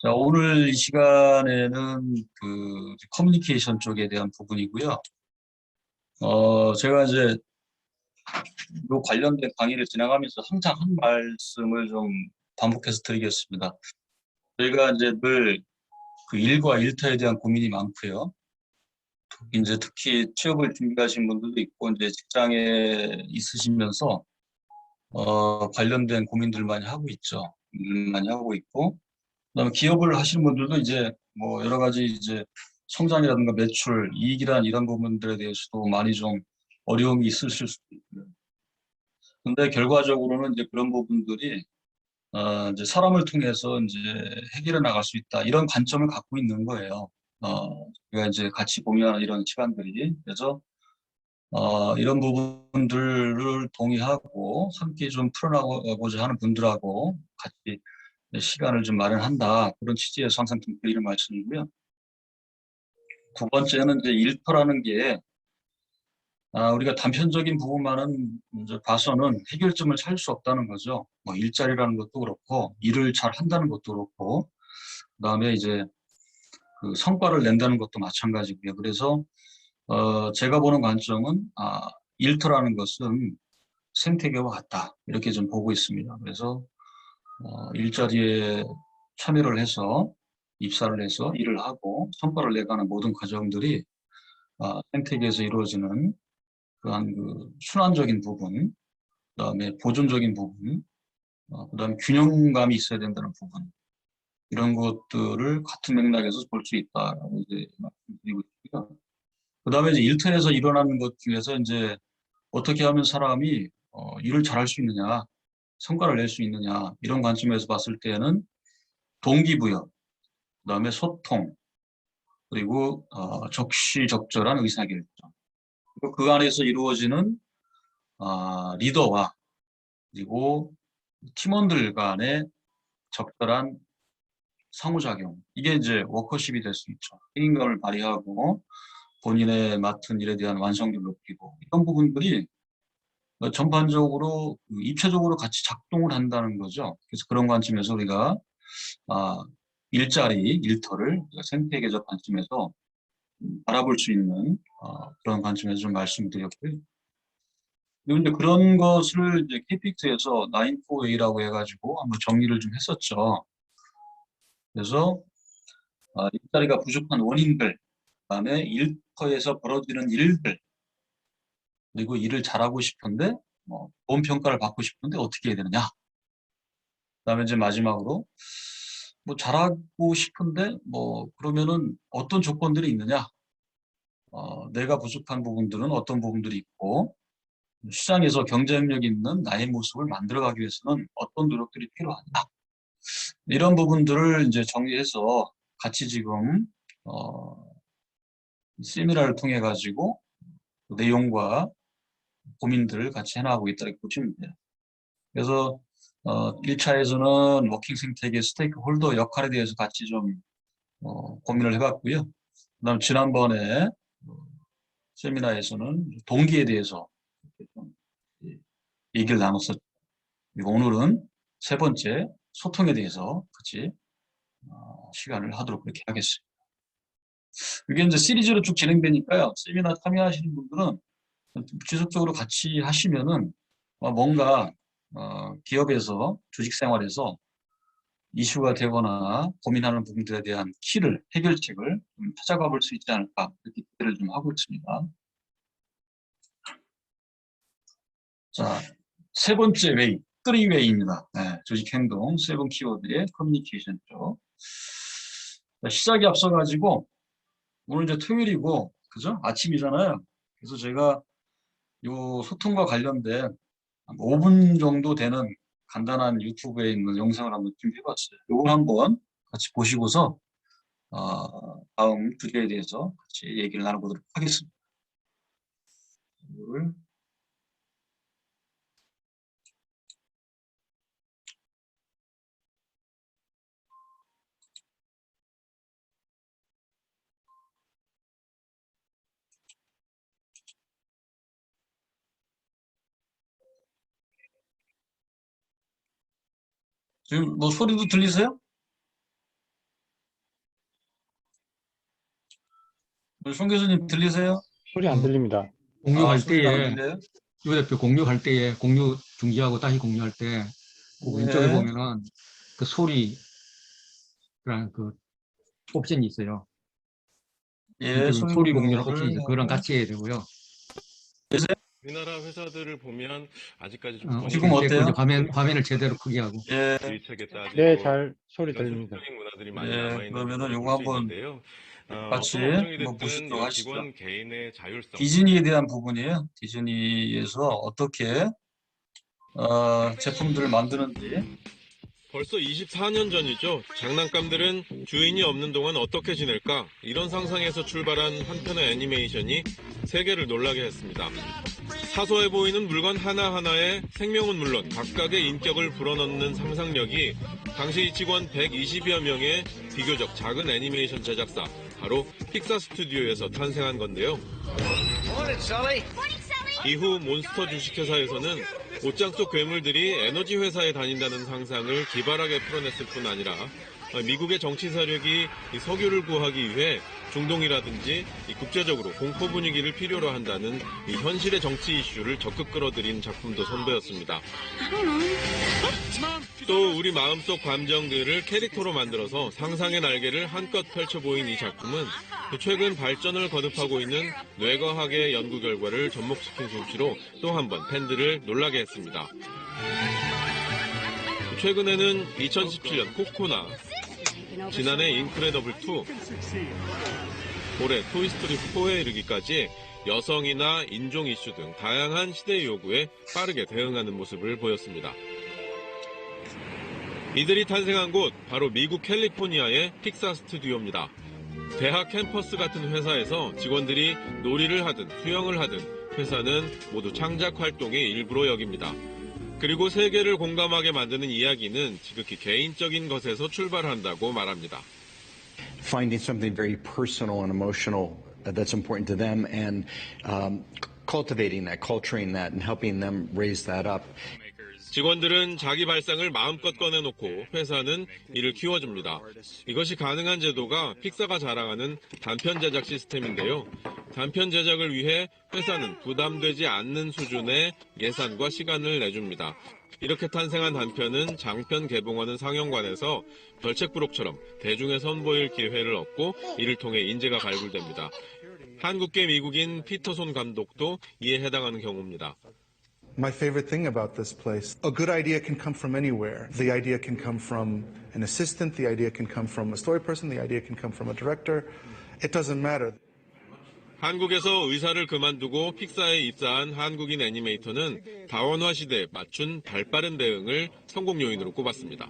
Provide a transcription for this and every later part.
자, 오늘 이 시간에는 커뮤니케이션 쪽에 대한 부분이고요. 제가 이제 이 관련된 강의를 진행하면서 항상 한 말씀을 좀 반복해서 드리겠습니다. 저희가 이제 늘 그 일과 일터에 대한 고민이 많고요. 이제 특히 취업을 준비하신 분들도 있고, 이제 직장에 있으시면서, 관련된 고민들 많이 하고 있죠. 많이 하고 있고, 그다음에 기업을 하시는 분들도 이제 뭐 여러 가지 이제 성장이라든가 매출, 이익이란 이런 부분들에 대해서도 많이 좀 어려움이 있으실 수도 있고요. 근데 결과적으로는 이제 그런 부분들이 이제 사람을 통해서 이제 해결해 나갈 수 있다. 이런 관점을 갖고 있는 거예요. 우리가 이제 같이 공유하는 이런 시간들이. 그래서 이런 부분들을 동의하고 함께 좀 풀어나가고자 하는 분들하고 같이 시간을 좀 마련한다. 그런 취지에서 항상 좀 드리는 말씀이고요. 두 번째는 이제 일터라는 게 우리가 단편적인 부분만은 이제 봐서는 해결점을 찾을 수 없다는 거죠. 뭐 일자리라는 것도 그렇고 일을 잘 한다는 것도 그렇고 그다음에 이제 그 성과를 낸다는 것도 마찬가지고요. 그래서 제가 보는 관점은 일터라는 것은 생태계와 같다 이렇게 좀 보고 있습니다. 그래서 일자리에 참여를 해서 입사를 해서 일을 하고 성과를 내가는 모든 과정들이 생태계에서 이루어지는 그한 순환적인 부분, 그다음에 보존적인 부분, 그다음에 균형감이 있어야 된다는 부분 이런 것들을 같은 맥락에서 볼 수 있다라고 이제 말씀드리고 있고요. 그다음에 이제 일터에서 일어나는 것 중에서 이제 어떻게 하면 사람이 일을 잘할 수 있느냐, 성과를 낼 수 있느냐 이런 관점에서 봤을 때는 동기부여, 그다음에 소통, 그리고 적시적절한 의사결정. 그리고 그 안에서 이루어지는 리더와 그리고 팀원들 간의 적절한 상호작용. 이게 이제 워커십이 될 수 있죠. 책임감을 발휘하고 본인의 맡은 일에 대한 완성도를 높이고 이런 부분들이 전반적으로 입체적으로 같이 작동을 한다는 거죠. 그래서 그런 관점에서 우리가 아, 일터를 생태계적 관점에서 바라볼 수 있는 그런 관점에서 좀 말씀드렸고요. 그리고 이제 그런 것을 이제 KPIX에서 9-4-A라고 해가지고 한번 정리를 좀 했었죠. 그래서 일자리가 부족한 원인들, 그다음에 일터에서 벌어지는 일들, 그리고 일을 잘하고 싶은데 좋은 평가를 받고 싶은데 어떻게 해야 되느냐. 그다음에 이제 마지막으로 뭐 잘하고 싶은데 뭐 그러면은 어떤 조건들이 있느냐. 내가 부족한 부분들은 어떤 부분들이 있고 시장에서 경쟁력 있는 나의 모습을 만들어가기 위해서는 어떤 노력들이 필요하냐. 이런 부분들을 이제 정리해서 같이 지금 어, 세미나를 통해 가지고 내용과 고민들을 같이 해나가고 있다고 보시면 돼요. 그래서 1차에서는 워킹 생태계 스테이크 홀더 역할에 대해서 같이 좀 고민을 해봤고요. 그다음 지난번에 세미나에서는 동기에 대해서 좀 얘기를 나눴었고 오늘은 세 번째 소통에 대해서 같이 시간을 하도록 그렇게 하겠습니다. 이게 이제 시리즈로 쭉 진행되니까요. 세미나 참여하시는 분들은 지속적으로 같이 하시면은 뭔가 기업에서 조직 생활에서 이슈가 되거나 고민하는 부분들에 대한 해결책을 좀 찾아가 볼 수 있지 않을까 이렇게 기대를 좀 하고 있습니다. 자, 세 번째 웨이, 3웨이입니다. 네, 조직 행동, 세븐 키워드의 커뮤니케이션 쪽. 자, 시작에 앞서가지고 오늘 이제 토요일이고, 그죠? 아침이잖아요. 그래서 제가 요 소통과 관련된 5분 정도 되는 간단한 유튜브에 있는 영상을 한번 준비해봤어요. 이걸 한번 같이 보시고서 다음 주제에 대해서 같이 얘기를 나눠보도록 하겠습니다. 이거를 지금 뭐 소리도 들리세요? 송 교수님 들리세요? 소리 안 들립니다. 공유할 소리가 안 때에, 들려요? 유 대표 공유할 때에, 공유 중지하고 다시 공유할 때, 그 왼쪽에 네. 보면은 그 소리라는 그 옵션이 있어요. 예, 소리 공유라는 옵션이 있어요. 그거랑 하고. 같이 해야 되고요. 우리나라 회사들을 보면 아직까지 좀 지금 어때요? 이제 화면을 제대로 크게 하고. 예, 질책에 따지고 네, 잘 소리 들립니다. 소수적인 문화들이 많이 예, 남아있는 그러면은 것을 요거 볼수 한번 있는데요. 같이 어떤 업종이 뭐 됐든 보시도록 하시죠. 직원 개인의 자율성, 디즈니에 대한 부분이에요. 디즈니에서 어떻게 제품들을 만드는지. 벌써 24년 전이죠. 장난감들은 주인이 없는 동안 어떻게 지낼까? 이런 상상에서 출발한 한 편의 애니메이션이 세계를 놀라게 했습니다. 사소해 보이는 물건 하나하나에 생명은 물론 각각의 인격을 불어넣는 상상력이 당시 직원 120여 명의 비교적 작은 애니메이션 제작사, 바로 픽사 스튜디오에서 탄생한 건데요. 이후 몬스터 주식회사에서는 옷장 속 괴물들이 에너지 회사에 다닌다는 상상을 기발하게 풀어냈을 뿐 아니라 미국의 정치 세력이 이 석유를 구하기 위해 중동이라든지 이 국제적으로 공포 분위기를 필요로 한다는 이 현실의 정치 이슈를 적극 끌어들인 작품도 선보였습니다. 또 우리 마음속 감정들을 캐릭터로 만들어서 상상의 날개를 한껏 펼쳐 보인 이 작품은 최근 발전을 거듭하고 있는 뇌과학의 연구 결과를 접목시킨 솜씨로 또 한 번 팬들을 놀라게 했습니다. 최근에는 2017년 코코나, 지난해 인크레더블2, 올해 토이스토리 4에 이르기까지 여성이나 인종 이슈 등 다양한 시대의 요구에 빠르게 대응하는 모습을 보였습니다. 이들이 탄생한 곳 바로 미국 캘리포니아의 픽사 스튜디오입니다. 대학 캠퍼스 같은 회사에서 직원들이 놀이를 하든 수영을 하든 회사는 모두 창작 활동의 일부로 여깁니다. 그리고 세계를 공감하게 만드는 이야기는 지극히 개인적인 것에서 출발한다고 말합니다. Finding something very personal and emotional that's important to them and cultivating that, culturing that, and helping them raise that up. 직원들은 자기 발상을 마음껏 꺼내놓고 회사는 이를 키워줍니다. 이것이 가능한 제도가 픽사가 자랑하는 단편 제작 시스템인데요. 단편 제작을 위해 회사는 부담되지 않는 수준의 예산과 시간을 내줍니다. 이렇게 탄생한 단편은 장편 개봉하는 상영관에서 별책부록처럼 대중에 선보일 기회를 얻고 이를 통해 인재가 발굴됩니다. 한국계 미국인 피터손 감독도 이에 해당하는 경우입니다. My favorite thing about this place, a good idea can come from anywhere. The idea can come from an assistant, the idea can come from a story person, the idea can come from a director. It doesn't matter. 한국에서 의사를 그만두고 픽사에 입사한 한국인 애니메이터는 다원화 시대에 맞춘 발빠른 대응을 성공 요인으로 꼽았습니다.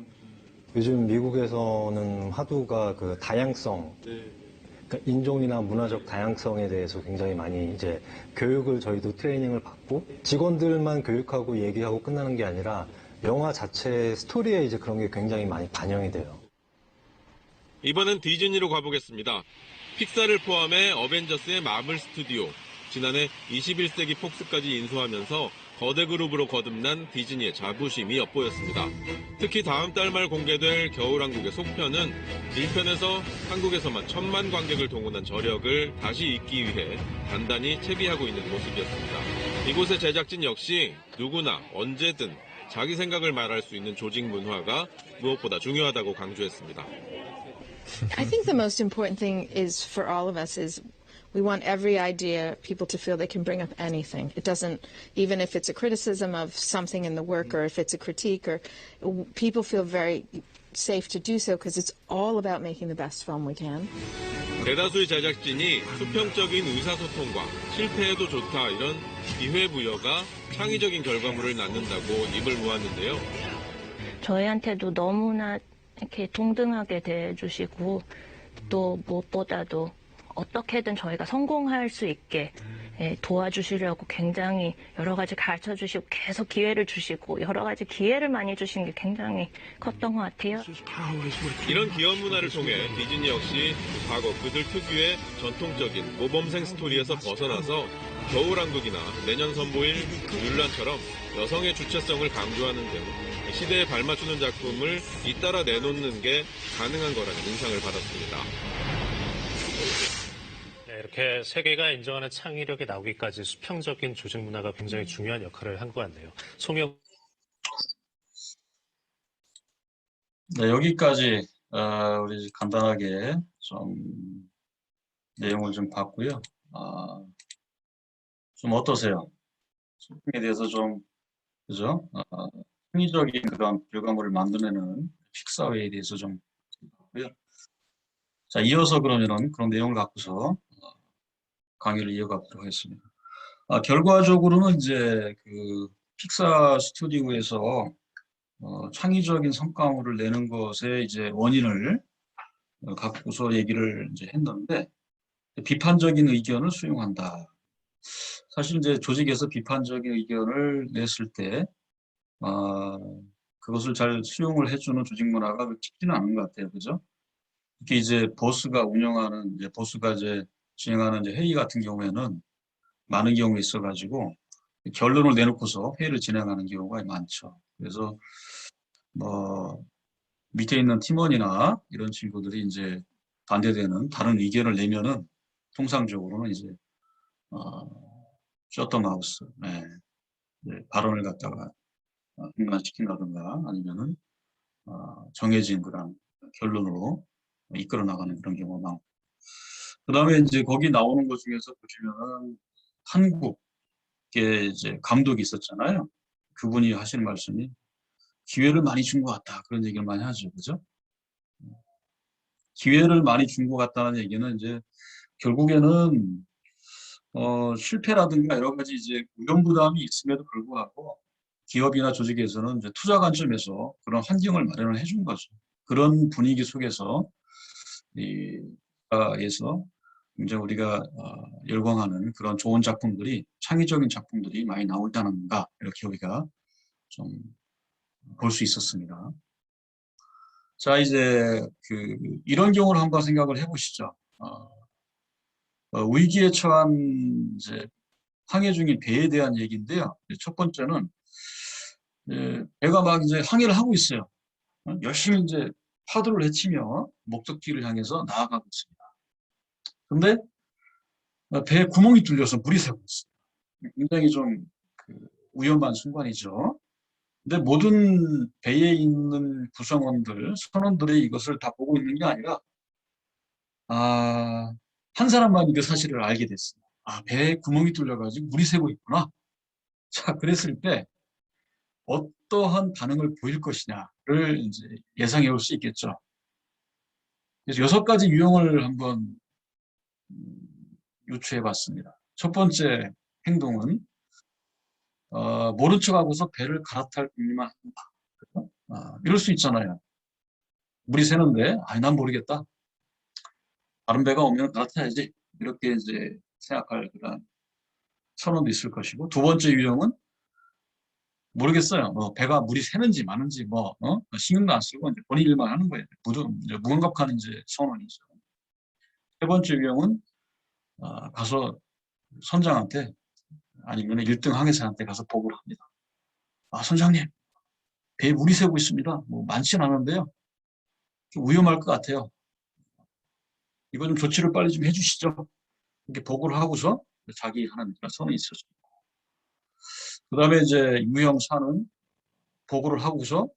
요즘 미국에서는 화두가 그 다양성, 그러니까 인종이나 문화적 다양성에 대해서 굉장히 많이 이제 교육을 저희도 트레이닝을 받고 직원들만 교육하고 얘기하고 끝나는 게 아니라 영화 자체 스토리에 이제 그런 게 굉장히 많이 반영이 돼요. 이번엔 디즈니로 가보겠습니다. 픽사를 포함해 어벤져스의 마블 스튜디오, 지난해 21세기 폭스까지 인수하면서 거대 그룹으로 거듭난 디즈니의 자부심이 엿보였습니다. 특히 다음 달 말 공개될 겨울왕국의 속편은 1편에서 한국에서만 1000만 관객을 동원한 저력을 다시 잇기 위해 단단히 채비하고 있는 모습이었습니다. 이곳의 제작진 역시 누구나 언제든 자기 생각을 말할 수 있는 조직 문화가 무엇보다 중요하다고 강조했습니다. I think the most important thing is for all of us is we want every idea people to feel they can bring up anything. It doesn't, even if it's a criticism of something in the work or if it's a critique, or people feel very safe to do so because it's all about making the best film we can. 대다수의 제작진이 수평적인 의사소통과 실패해도 좋다 이런 기회부여가 창의적인 결과물을 낳는다고 입을 모았는데요. 저희한테도 너무나 이렇게 동등하게 대해주시고 또 무엇보다도 어떻게든 저희가 성공할 수 있게 도와주시려고 굉장히 여러 가지 가르쳐 주시고 계속 기회를 주시고 여러 가지 기회를 많이 주신 게 굉장히 컸던 것 같아요. 이런 기업 문화를 통해 디즈니 역시 과거 그들 특유의 전통적인 모범생 스토리에서 벗어나서 겨울왕국이나 내년 선보일 뮬란처럼 여성의 주체성을 강조하는 등 시대에 발맞추는 작품을 잇따라 내놓는 게 가능한 거라는 인상을 받았습니다. 이렇게 세계가 인정하는 창의력이 나오기까지 수평적인 조직 문화가 굉장히 중요한 역할을 한 것 같네요. 송영. 네, 여기까지 우리 간단하게 좀 내용을 좀 봤고요. 좀 어떠세요? 소통에 대해서 좀 그죠? 창의적인 그런 결과물을 만들어내는 픽사웨이에 대해서 좀 봤고요. 자, 이어서 그러면은 그런 내용을 갖고서 강의를 이어가도록 하겠습니다. 결과적으로는 이제 그 픽사 스튜디오에서 창의적인 성과물을 내는 것에 이제 원인을 갖고서 얘기를 이제 했는데, 비판적인 의견을 수용한다. 사실 이제 조직에서 비판적인 의견을 냈을 때 그것을 잘 수용을 해주는 조직 문화가 쉽지는 않은 것 같아요, 그죠? 특히 이제 보스가 이제 진행하는 이제 회의 같은 경우에는 많은 경우가 있어가지고 결론을 내놓고서 회의를 진행하는 경우가 많죠. 그래서 뭐 밑에 있는 팀원이나 이런 친구들이 이제 반대되는 다른 의견을 내면은 통상적으로는 이제 셔터마우스, 발언을 갖다가 중단시킨다든가 아니면은 정해진 그런 결론으로 이끌어 나가는 그런 경우가 많고, 그 다음에 이제 거기 나오는 것 중에서 보시면은 한국의 이제 감독이 있었잖아요. 그분이 하시는 말씀이 기회를 많이 준 것 같다, 그런 얘기를 많이 하죠, 그죠? 기회를 많이 준 것 같다는 얘기는 이제 결국에는 실패라든가 여러 가지 이제 위험부담이 있음에도 불구하고 기업이나 조직에서는 이제 투자 관점에서 그런 환경을 마련을 해준 거죠. 그런 분위기 속에서 에서 굉장히 우리가 열광하는 그런 좋은 작품들이, 창의적인 작품들이 많이 나오다는가, 이렇게 우리가 좀 볼 수 있었습니다. 자, 이제 이런 경우를 한번 생각을 해보시죠. 위기에 처한 이제 항해 중인 배에 대한 얘기인데요. 첫 번째는 배가 막 이제 항해를 하고 있어요. 열심히 이제 파도를 헤치며 목적지를 향해서 나아가고 있습니다. 근데 배에 구멍이 뚫려서 물이 새고 있어요. 굉장히 좀 위험한 순간이죠. 근데 모든 배에 있는 구성원들, 선원들이 이것을 다 보고 있는 게 아니라 한 사람만 그 사실을 알게 됐어요. 배에 구멍이 뚫려가지고 물이 새고 있구나. 자, 그랬을 때 어떠한 반응을 보일 것이냐를 이제 예상해 볼 수 있겠죠. 그래서 6가지 유형을 한번 유추해 봤습니다. 첫 번째 행동은 모른 척하고서 배를 갈아탈 궁리만 한다. 이럴 수 있잖아요. 물이 새는데 난 모르겠다. 다른 배가 오면 갈아타야지. 이렇게 이제 생각할 그런 선언도 있을 것이고, 두 번째 유형은 모르겠어요. 배가 물이 새는지 마는지 신경도 안 쓰고 이제 본인 일만 하는 거예요. 무감각한 이제 선언이죠. 세 번째 유형은 가서 선장한테 아니면 1등 항해사한테 가서 보고를 합니다. 선장님, 배에 물이 새고 있습니다. 많지는 않은데요. 좀 위험할 것 같아요. 이거 좀 조치를 빨리 좀 해주시죠. 이렇게 보고를 하고서 자기 하는 그런 선언이 있었습니다. 그 다음에 이제 유형 4는 보고를 하고서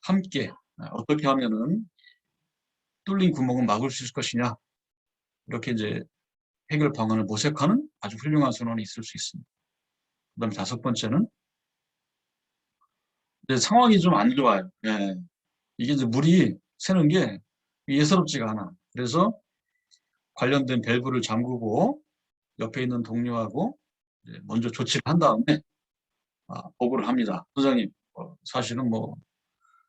함께 어떻게 하면은 뚫린 구멍을 막을 수 있을 것이냐, 이렇게 이제 해결 방안을 모색하는 아주 훌륭한 선언이 있을 수 있습니다. 그 다음에 5번째는 이제 상황이 좀 안 좋아요. 이게 이제 물이 새는 게 예사롭지가 않아. 그래서 관련된 밸브를 잠그고 옆에 있는 동료하고 먼저 조치를 한 다음에 보고를 합니다. 소장님, 사실은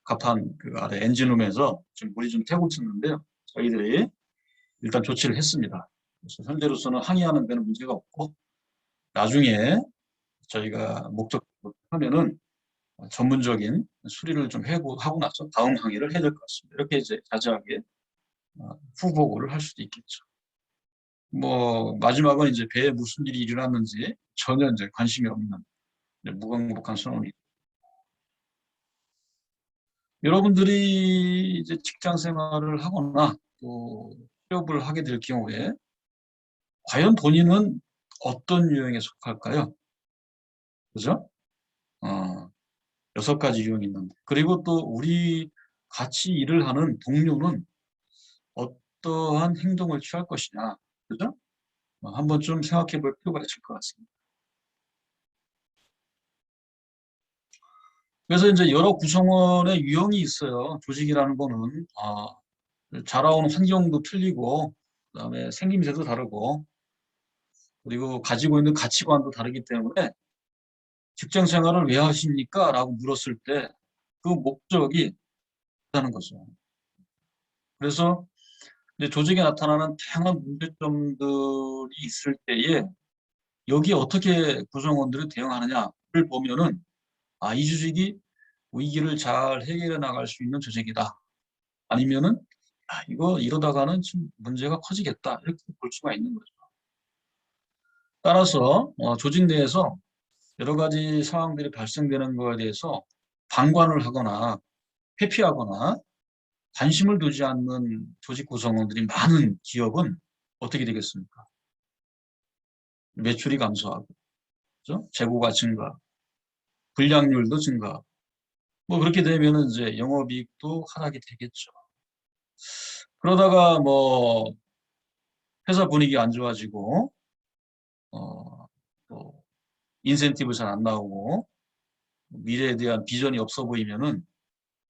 갑판 그 아래 엔진룸에서 지금 물이 좀 새고 있었는데요. 저희들이 일단 조치를 했습니다. 그래서 현재로서는 항의하는 데는 문제가 없고, 나중에 저희가 목적으로 하면은 전문적인 수리를 좀 하고 나서 다음 항의를 해야 될 것 같습니다. 이렇게 이제 자세하게 후보고를 할 수도 있겠죠. 마지막은 이제 배에 무슨 일이 일어났는지 전혀 이제 관심이 없는 무감각한 선언이. 여러분들이 이제 직장 생활을 하거나 또 취업을 하게 될 경우에 과연 본인은 어떤 유형에 속할까요? 그죠? 6가지 유형이 있는데. 그리고 또 우리 같이 일을 하는 동료는 어떠한 행동을 취할 것이냐. 그죠? 한번 좀 생각해 볼 필요가 있을 것 같습니다. 그래서 이제 여러 구성원의 유형이 있어요. 조직이라는 거는 자라오는 환경도 틀리고, 그다음에 생김새도 다르고, 그리고 가지고 있는 가치관도 다르기 때문에 직장 생활을 왜 하십니까? 라고 물었을 때 그 목적이 있다는 거죠. 그래서 이제 조직에 나타나는 다양한 문제점들이 있을 때에 여기에 어떻게 구성원들이 대응하느냐를 보면은 이 조직이 위기를 잘 해결해 나갈 수 있는 조직이다. 아니면은 이거 이러다가는 좀 문제가 커지겠다. 이렇게 볼 수가 있는 거죠. 따라서 조직 내에서 여러 가지 상황들이 발생되는 거에 대해서 방관을 하거나 회피하거나 관심을 두지 않는 조직 구성원들이 많은 기업은 어떻게 되겠습니까? 매출이 감소하고, 그죠? 재고가 증가, 불량률도 증가. 뭐 그렇게 되면은 이제 영업이익도 하락이 되겠죠. 그러다가 뭐 회사 분위기 안 좋아지고, 또 인센티브 잘 안 나오고 미래에 대한 비전이 없어 보이면은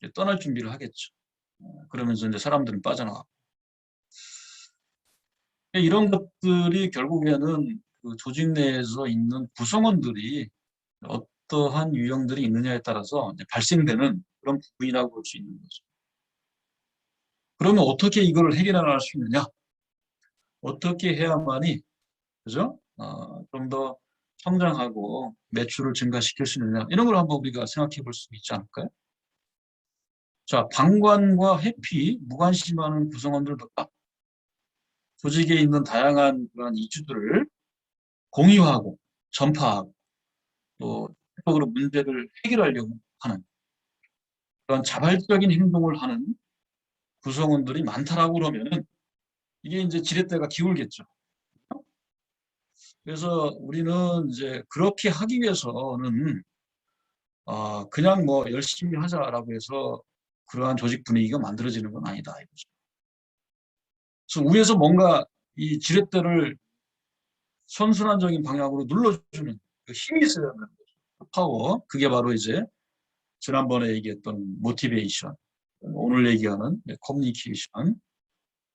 이제 떠날 준비를 하겠죠. 그러면서 이제 사람들은 빠져나가고. 이런 것들이 결국에는 그 조직 내에서 있는 구성원들이 어떠한 유형들이 있느냐에 따라서 이제 발생되는 그런 부분이라고 볼 수 있는 거죠. 그러면 어떻게 이걸 해결해 나갈 수 있느냐? 어떻게 해야만이, 그죠? 좀 더 성장하고 매출을 증가시킬 수 있느냐? 이런 걸 한번 우리가 생각해 볼 수 있지 않을까요? 자, 방관과 회피, 무관심하는 구성원들보다 조직에 있는 다양한 그런 이슈들을 공유하고 전파하고 또 적극적으로 문제를 해결하려고 하는 그런 자발적인 행동을 하는 구성원들이 많다라고 그러면은 이게 이제 지렛대가 기울겠죠. 그래서 우리는 이제 그렇게 하기 위해서는 그냥 뭐 열심히 하자라고 해서 그러한 조직 분위기가 만들어지는 건 아니다 이거죠. 그래서 위에서 뭔가 이 지렛대를 선순환적인 방향으로 눌러주는 그 힘이 있어야 하는 거죠. 그 파워. 그게 바로 이제 지난번에 얘기했던 모티베이션, 오늘 얘기하는 커뮤니케이션,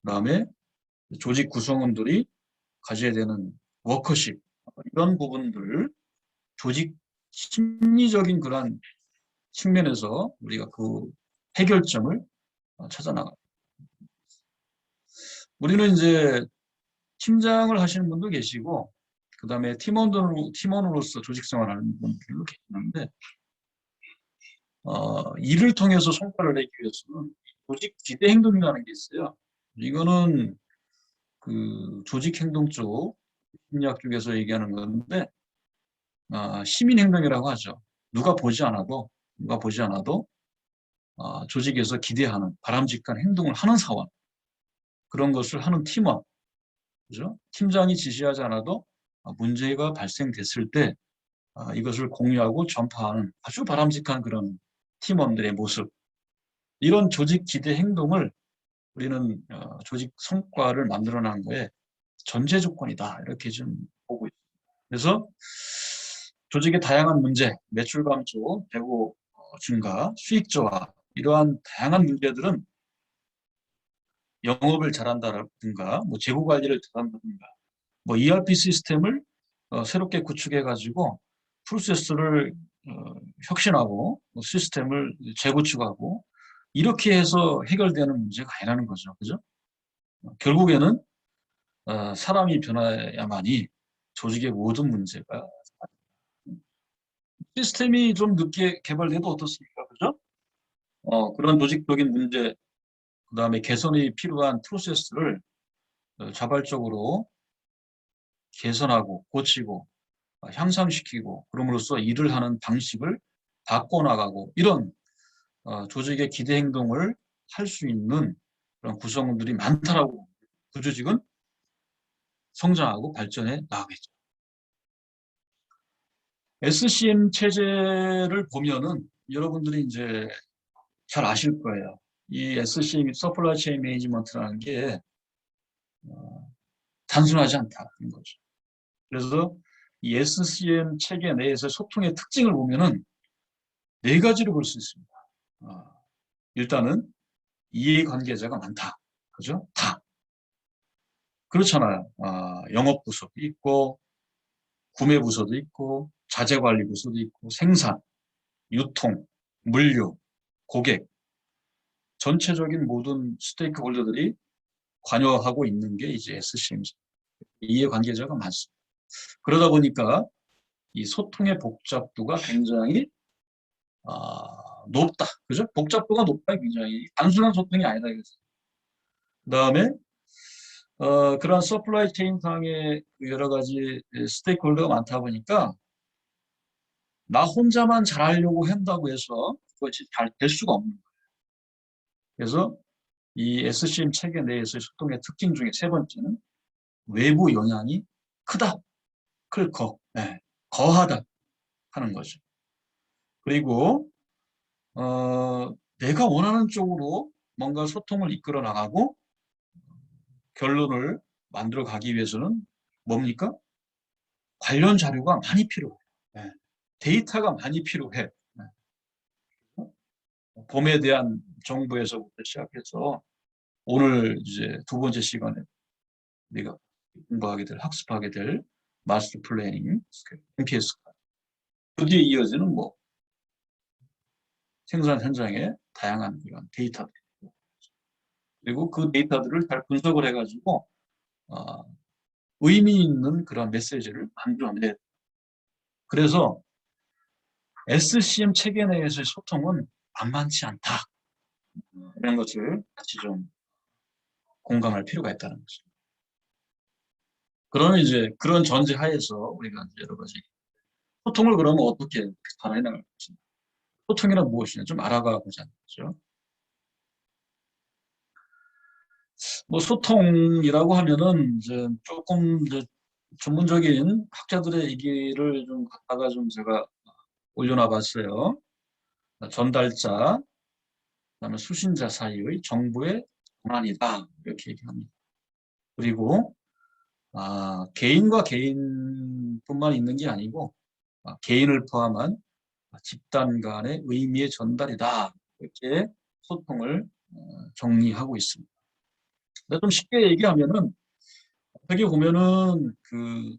그다음에 조직 구성원들이 가져야 되는 워커십, 이런 부분들, 조직 심리적인 그런 측면에서 우리가 그 해결점을 찾아 나가요. 우리는 이제 팀장을 하시는 분도 계시고, 그 다음에 팀원으로서 조직 생활하는 분들도 계시는데, 일을 통해서 성과를 내기 위해서는 조직 기대 행동이라는 게 있어요. 이거는 그 조직 행동 쪽 심리학 쪽에서 얘기하는 건데, 시민 행동이라고 하죠. 누가 보지 않아도 조직에서 기대하는 바람직한 행동을 하는 사원, 그런 것을 하는 팀원, 그죠? 팀장이 지시하지 않아도 문제가 발생됐을 때 이것을 공유하고 전파하는 아주 바람직한 그런 팀원들의 모습, 이런 조직 기대 행동을 우리는 조직 성과를 만들어내는 거에 전제 조건이다 이렇게 좀 보고 있습니다. 그래서 조직의 다양한 문제, 매출 감소, 재고 증가, 수익 저하, 이러한 다양한 문제들은 영업을 잘한다든가, 뭐 재고 관리를 잘한다든가, 뭐 ERP 시스템을 새롭게 구축해 가지고 프로세스를 혁신하고 시스템을 재구축하고 이렇게 해서 해결되는 문제가 아니라는 거죠. 그죠? 결국에는 사람이 변화야만이 조직의 모든 문제가, 시스템이 좀 늦게 개발돼도 어떻습니까? 그죠? 그런 조직적인 문제, 그 다음에 개선이 필요한 프로세스를 자발적으로 개선하고 고치고 향상시키고, 그럼으로써 일을 하는 방식을 바꿔나가고, 이런 조직의 기대 행동을 할 수 있는 그런 구성원들이 많다라고. 그 조직은 성장하고 발전해 나가겠죠. SCM 체제를 보면은 여러분들이 이제 잘 아실 거예요. 이 SCM, 서플라이 체인 매니지먼트라는 게 단순하지 않다는 거죠. 그래서 이 SCM 체계 내에서 소통의 특징을 보면은 네 가지로 볼 수 있습니다. 일단은 이해관계자가 많다. 그죠? 다. 그렇잖아요. 영업부서도 있고, 구매부서도 있고, 자재관리부서도 있고, 생산, 유통, 물류, 고객, 전체적인 모든 스테이크 홀더들이 관여하고 있는 게 이제 SCM, 이해관계자가 많습니다. 그러다 보니까 이 소통의 복잡도가 굉장히 높다. 그죠? 복잡도가 높다. 굉장히 단순한 소통이 아니다. 그 다음에 그런 서플라이 체인 상의 여러 가지 스테이크홀더가 많다 보니까 나 혼자만 잘하려고 한다고 해서 그것이 잘 될 수가 없는 거예요. 그래서 이 SCM 체계 내에서의 소통의 특징 중에 세 번째는 외부 영향이 크다, 네, 거하다 하는 거죠. 그리고 내가 원하는 쪽으로 뭔가 소통을 이끌어 나가고 결론을 만들어 가기 위해서는 뭡니까? 관련 자료가 많이 필요해. 네. 데이터가 많이 필요해. 네. 봄에 대한 정보에서부터 시작해서 오늘 이제 두 번째 시간에 우리가 공부하게 될, 학습하게 될 마스터 플래닝, MPS가 그 뒤에 이어지는 뭐 생산 현장의 다양한 이런 데이터들 그리고 그 데이터들을 잘 분석을 해가지고 의미 있는 그런 메시지를 만들어내. 그래서 SCM 체계 내에서의 소통은 만만치 않다. 이런 것을 같이 좀 공감할 필요가 있다는 거죠. 그러면 이제 그런 전제 하에서 우리가 이제 여러 가지 소통을 그러면 어떻게 잘 해나갈 것인가. 소통이란 무엇이냐 좀 알아가 보자는 거죠. 뭐 소통이라고 하면은 이제 조금 이제 전문적인 학자들의 얘기를 좀 갖다가 좀 제가 올려놔 봤어요. 전달자, 그다음에 수신자 사이의 정보의 전환이다 이렇게 얘기합니다. 그리고 개인과 개인뿐만 있는 게 아니고 개인을 포함한 집단 간의 의미의 전달이다 이렇게 소통을 정리하고 있습니다. 근데 좀 쉽게 얘기하면은 어떻게 보면은 그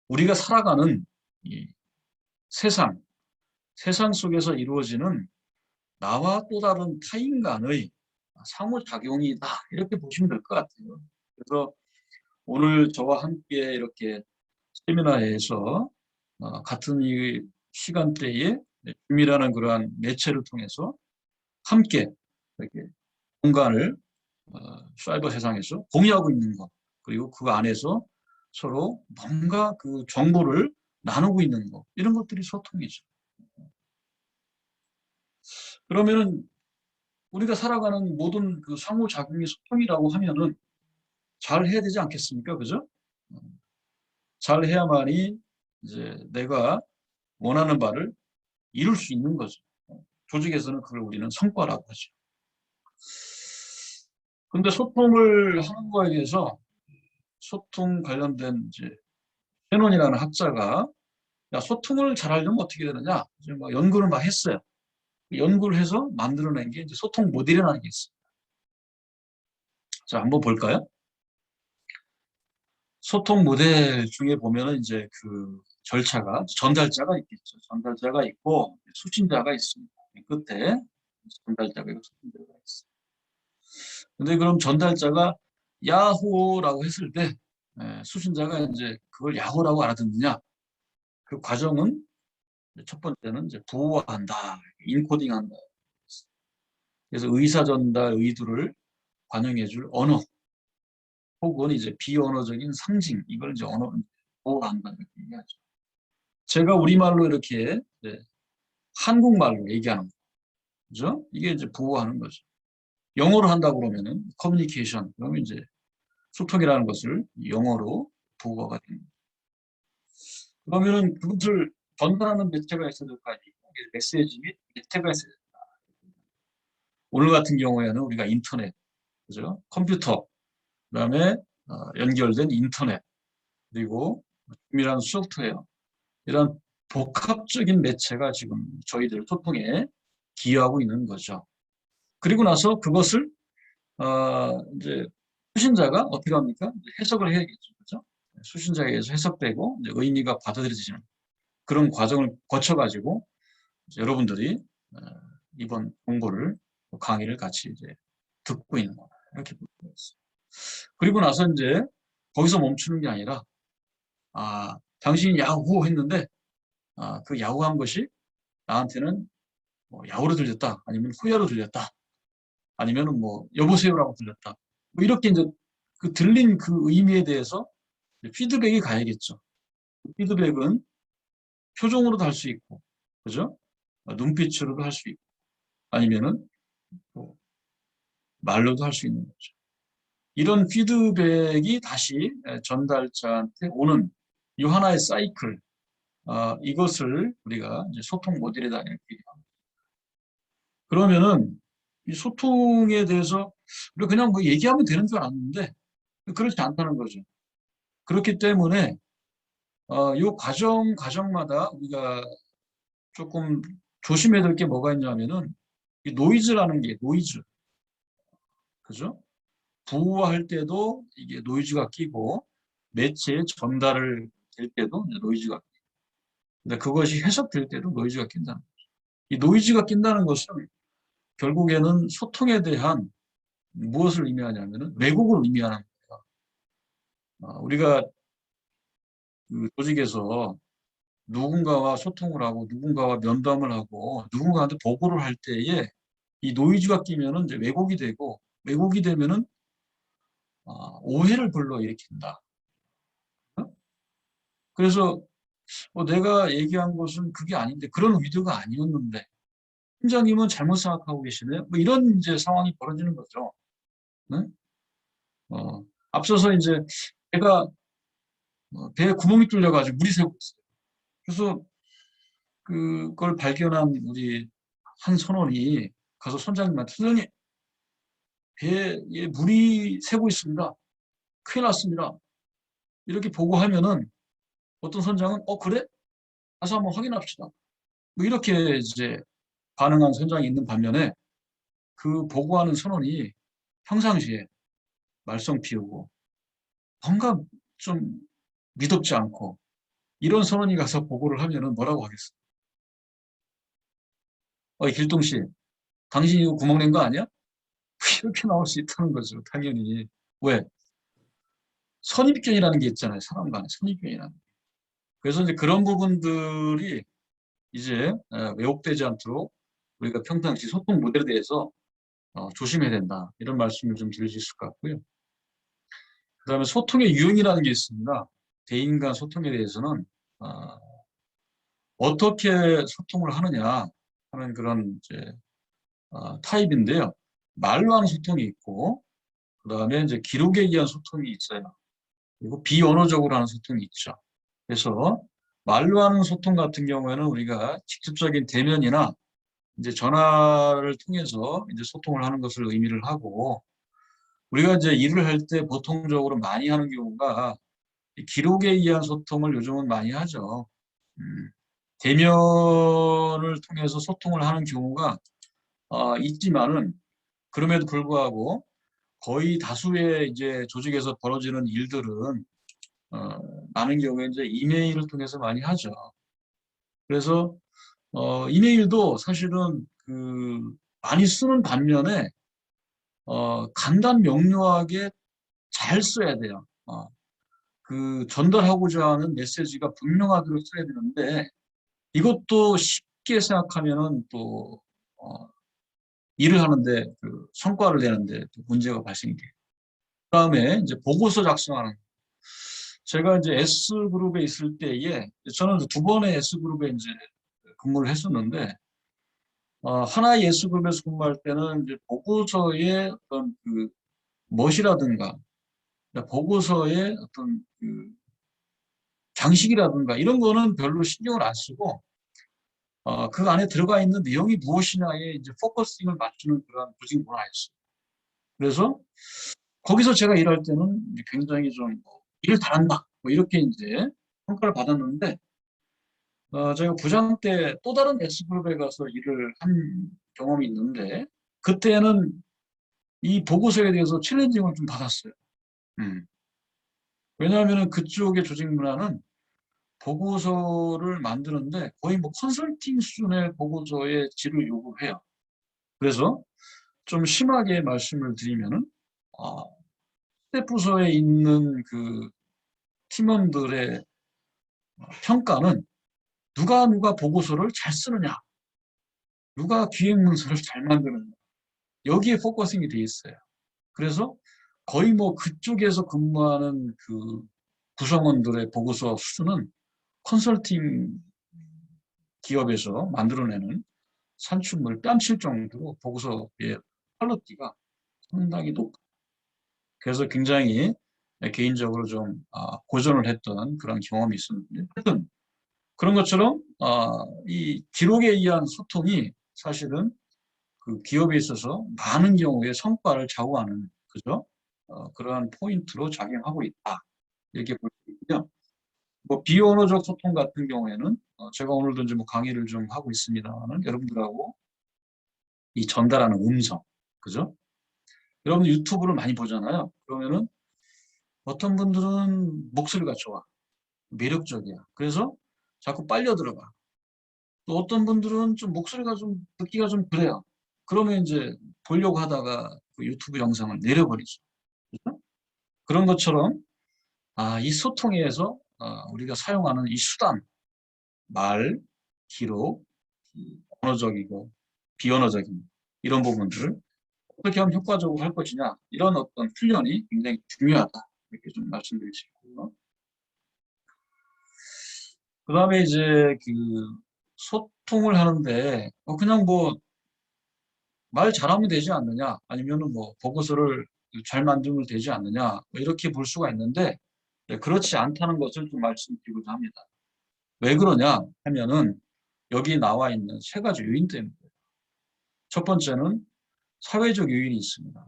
우리가 살아가는 이 세상 속에서 이루어지는 나와 또 다른 타인 간의 상호작용이다 이렇게 보시면 될 것 같아요. 그래서 오늘 저와 함께 이렇게 세미나에서 같은 이 시간대에 줌이라는 그러한 매체를 통해서 함께 이렇게 공간을 사이버 세상에서 공유하고 있는 것 그리고 그 안에서 서로 뭔가 그 정보를 나누고 있는 것 이런 것들이 소통이죠. 그러면은 우리가 살아가는 모든 그 상호작용이 소통이라고 하면은 잘 해야 되지 않겠습니까? 그죠? 잘 해야만이 이제 내가 원하는 바를 이룰 수 있는 거죠. 조직에서는 그걸 우리는 성과라고 하죠. 근데 소통을 하는 거에 대해서 소통 관련된 이제 셰논이라는 학자가 야, 소통을 잘하려면 어떻게 되느냐? 이제 막 연구를 막 했어요. 연구를 해서 만들어낸 게 이제 소통 모델이라는 게 있습니다. 자, 한번 볼까요? 소통 모델 중에 보면은 이제 그 절차가 전달자가 있겠죠. 전달자가 있고 수신자가 있습니다. 끝에 전달자가 있고 수신자가 있어요. 근데 그럼 전달자가 야호라고 했을 때 수신자가 이제 그걸 야호라고 알아듣느냐? 그 과정은 첫 번째는 이제 부호화한다, 인코딩한다. 그래서 의사 전달 의도를 반영해줄 언어, 혹은 이제 비언어적인 상징, 이걸 이제 언어를 부호화한다 이렇게 얘기하죠. 제가 우리말로 이렇게 한국말로 얘기하는 거, 그죠? 이게 이제 부호화하는 거죠. 영어로 한다고 그러면은 커뮤니케이션, 그러면 이제 소통이라는 것을 영어로 보고가 됩니다. 그러면은 그것을 전달하는 매체가 있어야 될 거 아니에요. 메시지 및 매체가 있어야 된다. 오늘 같은 경우에는 우리가 인터넷, 그죠? 컴퓨터, 그다음에 연결된 인터넷, 그리고 중요한 소프트웨어, 이런 복합적인 매체가 지금 저희들 소통에 기여하고 있는 거죠. 그리고 나서 그것을 이제 수신자가 어떻게 합니까? 해석을 해야겠죠, 그죠? 수신자에 의해서 해석되고 이제 의미가 받아들여지는 그런 과정을 거쳐가지고 여러분들이 이번 공부를 강의를 같이 이제 듣고 있는 거다. 이렇게 보고 있어요. 그리고 나서 이제 거기서 멈추는 게 아니라 당신이 야후 했는데 그 야후한 것이 나한테는 뭐 야후로 들렸다, 아니면 후야로 들렸다, 아니면은 뭐 여보세요라고 들렸다. 뭐 이렇게 이제 그 들린 그 의미에 대해서 피드백이 가야겠죠. 피드백은 표정으로도 할 수 있고, 그죠? 눈빛으로도 할 수 있고, 아니면은 뭐 말로도 할 수 있는 거죠. 이런 피드백이 다시 전달자한테 오는 이 하나의 사이클, 이것을 우리가 이제 소통 모델이다 이렇게 얘기합니다. 그러면은 이 소통에 대해서 우리가 그냥 뭐 얘기하면 되는 줄 알았는데 그렇지 않다는 거죠. 그렇기 때문에 이 과정마다 우리가 조금 조심해야 될 게 뭐가 있냐면은 이 노이즈라는 게 노이즈, 그죠? 부호할 때도 이게 노이즈가 끼고 매체에 전달을 될 때도 노이즈가 끼고, 근데 그것이 해석될 때도 노이즈가 낀다는 거죠. 이 노이즈가 낀다는 것은 결국에는 소통에 대한 무엇을 의미하냐면은 왜곡을 의미하는 거예요. 우리가 그 조직에서 누군가와 소통을 하고 누군가와 면담을 하고 누군가한테 보고를 할 때에 이 노이즈가 끼면은 이제 왜곡이 되고, 왜곡이 되면은 오해를 불러일으킨다. 그래서 내가 얘기한 것은 그게 아닌데, 그런 의도가 아니었는데 팀장님은 잘못 생각하고 계시네. 뭐 이런 이제 상황이 벌어지는 거죠. 네? 앞서서 이제 제가 배에 구멍이 뚫려가지고 물이 새고 있어요. 그래서 그걸 발견한 우리 한 선원이 가서 선장님한테, 선장님, 배에 물이 새고 있습니다. 큰일 났습니다. 이렇게 보고하면은 어떤 선장은 그래? 가서 한번 확인합시다. 뭐 이렇게 이제 반응한 선장이 있는 반면에 그 보고하는 선원이 평상시에 말썽 피우고 뭔가 좀 미덥지 않고 이런 선원이 가서 보고를 하면은 뭐라고 하겠어? 길동 씨, 당신이 이거 구멍 낸 거 아니야? 이렇게 나올 수 있다는 거죠. 당연히. 왜? 선입견이라는 게 있잖아요. 사람 간에 선입견이라는 게. 그래서 이제 그런 부분들이 이제 왜곡되지 않도록 우리가 평상시 소통 모델에 대해서 조심해야 된다. 이런 말씀을 좀 드릴 수 있을 것 같고요. 그 다음에 소통의 유형이라는 게 있습니다. 대인 간 소통에 대해서는 어떻게 소통을 하느냐 하는 그런 이제 타입인데요. 말로 하는 소통이 있고, 그 다음에 이제 기록에 의한 소통이 있어요. 그리고 비언어적으로 하는 소통이 있죠. 그래서 말로 하는 소통 같은 경우에는 우리가 직접적인 대면이나 이제 전화를 통해서 이제 소통을 하는 것을 의미를 하고, 우리가 이제 일을 할 때 보통적으로 많이 하는 경우가 기록에 의한 소통을 요즘은 많이 하죠. 대면을 통해서 소통을 하는 경우가 있지만은, 그럼에도 불구하고 거의 다수의 이제 조직에서 벌어지는 일들은 많은 경우에 이제 이메일을 통해서 많이 하죠. 그래서 이메일도 사실은 많이 쓰는 반면에 간단 명료하게 잘 써야 돼요. 전달하고자 하는 메시지가 분명하도록 써야 되는데, 이것도 쉽게 생각하면은 또 일을 하는데 성과를 내는데 또 문제가 발생이 돼요. 그다음에 이제 보고서 작성하는. 제가 이제 S그룹에 있을 때에 저는 두 번의 S그룹에 이제 근무를 했었는데, 하나의 S그룹에서 근무할 때는 이제 보고서의 어떤 멋이라든가 보고서의 어떤 그 장식이라든가 이런 거는 별로 신경을 안 쓰고 그 안에 들어가 있는 내용이 무엇이냐에 이제 포커싱을 맞추는 그런 조직 문화였어요. 그래서 거기서 제가 일할 때는 굉장히 좀 일 잘한다 뭐 이렇게 이제 평가를 받았는데 제가 부장 때 또 다른 S그룹에 가서 일을 한 경험이 있는데 그때는 이 보고서에 대해서 챌린징을 좀 받았어요. 왜냐하면 그쪽의 조직 문화는 보고서를 만드는데 거의 뭐 컨설팅 수준의 보고서의 질을 요구해요. 그래서 좀 심하게 말씀을 드리면은 스태프서에 있는 그 팀원들의 평가는 누가 보고서를 잘 쓰느냐, 누가 기획문서를 잘 만드느냐 여기에 포커싱이 돼 있어요. 그래서 거의 뭐 그쪽에서 근무하는 그 구성원들의 보고서 수준은 컨설팅 기업에서 만들어내는 산출물 뺨칠 정도로 보고서의 퀄리티가 상당히 높아요. 그래서 굉장히 개인적으로 좀 고전을 했던 그런 경험이 있었는데 하여튼 그런 것처럼 이 기록에 의한 소통이 사실은 그 기업에 있어서 많은 경우에 성과를 좌우하는 그죠? 그러한 포인트로 작용하고 있다. 이렇게 볼 수 있고요. 뭐 비언어적 소통 같은 경우에는 제가 오늘도 이제 뭐 강의를 좀 하고 있습니다만 여러분들하고 이 전달하는 음성, 그죠? 여러분 유튜브를 많이 보잖아요. 그러면은 어떤 분들은 목소리가 좋아, 매력적이야. 그래서 자꾸 빨려 들어가. 또 어떤 분들은 좀 목소리가 좀 듣기가 좀 그래요. 그러면 이제 보려고 하다가 그 유튜브 영상을 내려버리죠. 그죠? 그런 것처럼 이 소통에서 우리가 사용하는 이 수단, 말, 기록, 언어적이고 비언어적인 이런 부분들을 어떻게 하면 효과적으로 할 것이냐 이런 어떤 훈련이 굉장히 중요하다 이렇게 좀 말씀드릴 수 있고요. 그 다음에 이제 그 소통을 하는데 그냥 뭐 말 잘하면 되지 않느냐 아니면은 뭐 보고서를 잘 만들면 되지 않느냐 뭐 이렇게 볼 수가 있는데 그렇지 않다는 것을 좀 말씀드리고자 합니다. 왜 그러냐 하면은 여기 나와 있는 세 가지 요인 때문에 첫 번째는 사회적 요인이 있습니다.